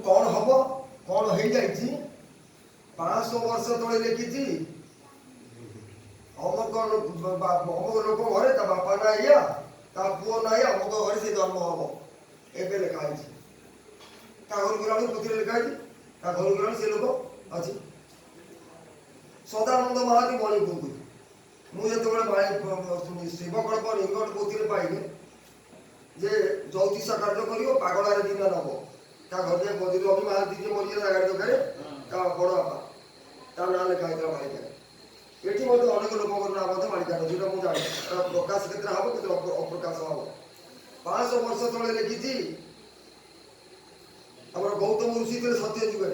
कौन हम कौन हो जाइए 500 वर्ष तले लिखी अमुक लोक घरे ता बापा ना या ता पुओ ना या अमुक घरे से जन्म हम एबे लिखाई ता घर गुराणी पुथी लिखाई ता घर गुराणी से लोक अच्छी सदानंद महाती मणि कहूँ मुझे शिवकल्प निकट पोथी पाइले जे ज्योतिष कार्य कर पागलार दिन नब ता घर रवि महाती जी मरी गाड़ी दरकार ता बड़ बापा ता ना लिखाई मालिका ये अनेक लोक ना मालिका जो मुझे जानी प्रकाश के हम के अप्रकाश हम 500 वर्ष तले लिखी आम गौतम ऋषि थे सत्य जुगे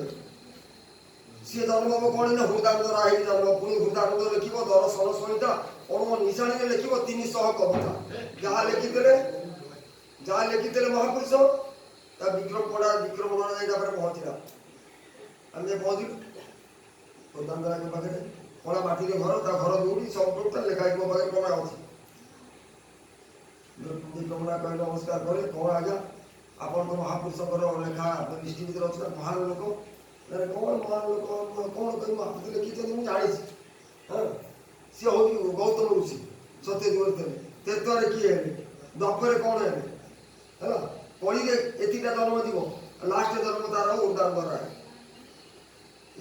सी जन्म हम कौन ना हृदानंद राही जन्म पुणी हृदानंद लिख दर्शन संहिता अणु निशाणी लिख 300 कविता जहाँ लिखी महापुरुष ता विक्रम पड़ा विक्रम पहुँचला आम पहुँचलु हृदानंद राय पाखे कला माटी घर ता घर दौड़ी सब टोटाल लिखाई मो पाखे प्रमाण अच्छी विक्रमणा कह नमस्कार करे कौन आज्ञा आपण महापुरुष लेखा दृष्टि भर अच्छे महान लोक कौन महान लोक कौन कह महापुरुष लिखी मुझे जानी हाँ सी हूँ गौतम ऋषि सत्य थे तेतुआरे किए द्वापर कौन है कली एतिटा जन्म जीव लास्ट जन्म तार उदाहरण राय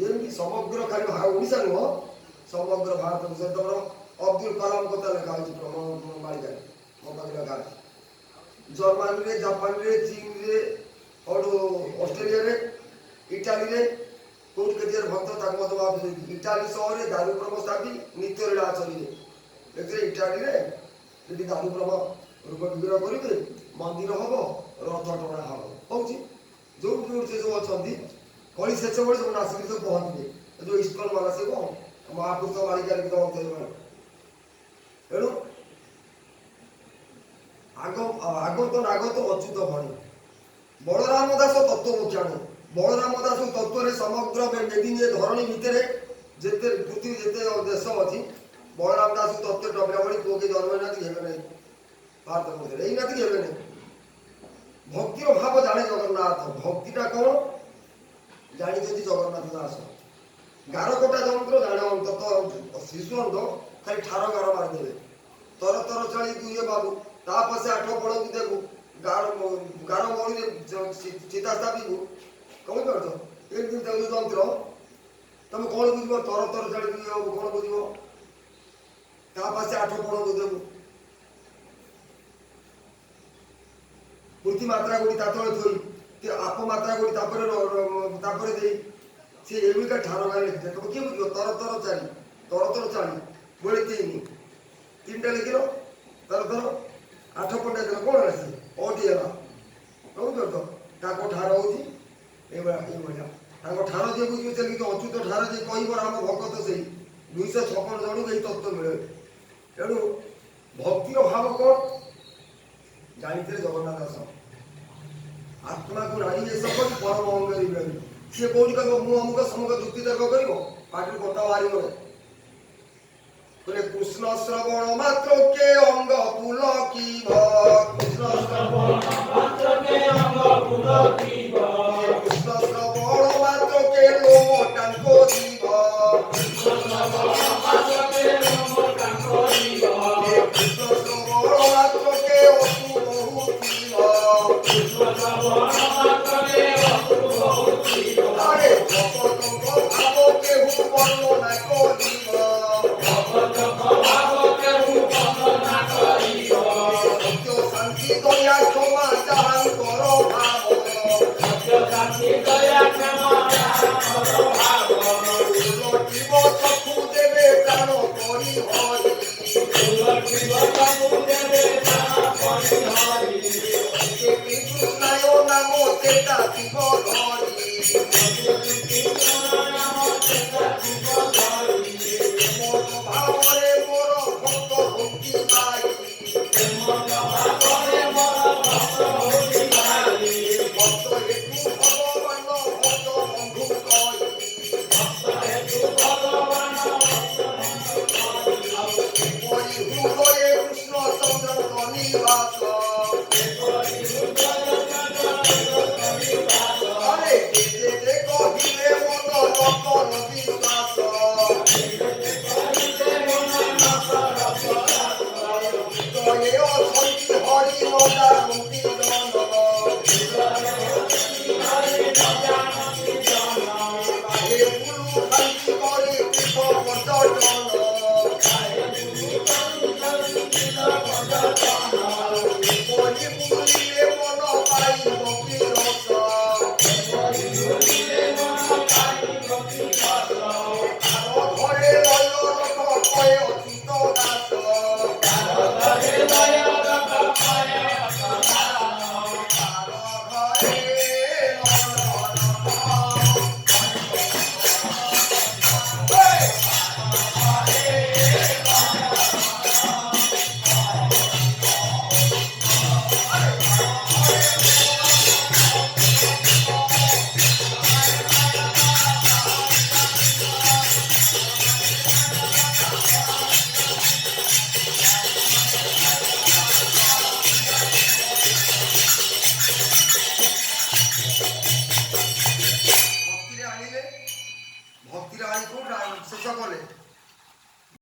एमती समग्र खाली ओडिशा नुह समग्र भारत वर्ष तुम अब्दुल कलाम कथा लिखा मालिका मो पाखे लिखा जर्मनी रे जापान रे चीन रे और ऑस्ट्रेलिया रे इटाली रे कौट के भक्त इटाली सहर दारुप्रम स्थापी नित्य लीला आचरी इटाली रे दारुप्रम रूप विग्रह करेंगे मंदिर हम रथ टणा हम हूँ जो से सब अच्छा कली शेष बड़े सब आसिक सब पहुँचे जो इस्कन वाला से कौन महापुरुष मालिका तेणु आगत नागत अच्युत भणी बलराम दास तत्व मुख्याणी बलराम दास तत्व समग्र मेदिनी धरणी भितर जिते पृथ्वी जिते देश अच्छी बलराम दास तत्व डबरा बड़ी पुओ के जन्म ना भारत मध्य यही भक्तिर भाव जाने जगन्नाथ भक्तिटा कौन जानी जगन्नाथ दास गारकोटा जंत्र जाने अंत शिशु अंत खाली ठार गार मारिदे तर तर चली तु ये बाबू तापसे 8 पड़ की देबू गार मणि चिता स्थापी कौन कर एक दिन जंत्र तुम कौन बुझ तर तर चली तु कौन बुझ तापसे 8 पड़ को देबू पूर्ति मात्रा गुड़ी तले थोई आप मात्रा गुड़ी दे सी एविका ठार गाड़ी लिखते तुम किए बुझ तर तर चाली बोले 3 लिखिल तर तर 8 पंडा देव कौन आसी ओटी है कौन कर ठार हो ठार जे बुझे चलिए अच्युत ठार जे कह आम भगत से 256 जन यही तत्व मिले तेणु भक्तिर भाव कौन जानते जगन्नाथ दास आत्मा को राजी ये सब परम अंगरी बेरी सी कौन कह मुझे अमुक समुक जुक्ति तर्क कर पार्टी कटा बाहर बोले कृष्ण श्रवण मात्र के अंग पुलकिब कृष्ण श्रवण मात्र के अंग पुलकिब कृष्ण श्रवण मात्र के लोम टांको जीव कृष्ण श्रवण मात्र के लोम टांको जीव कृष्ण श्रवण मात्र के असु बहुत जीव कृष्ण श्रवण मात्र के असु बहुत जीव अरे भगत भाव के वर्णना करिब दया क्षमा चाहन करो भाव सत्य शांति दया क्षमा चाहन करो भाव लौटिब चक्षु देवे प्राण करी हरि लौटिब चक्षु देवे प्राण करी हरि कृष्णाय नाम चेता शिव धरि कृष्ण नाम चेता शिव धरि मन भावरे मोर भक्त भक्ति पाई मन भावरे Hare ହାଇକୋର୍ଟ ଶେଷ କଲେ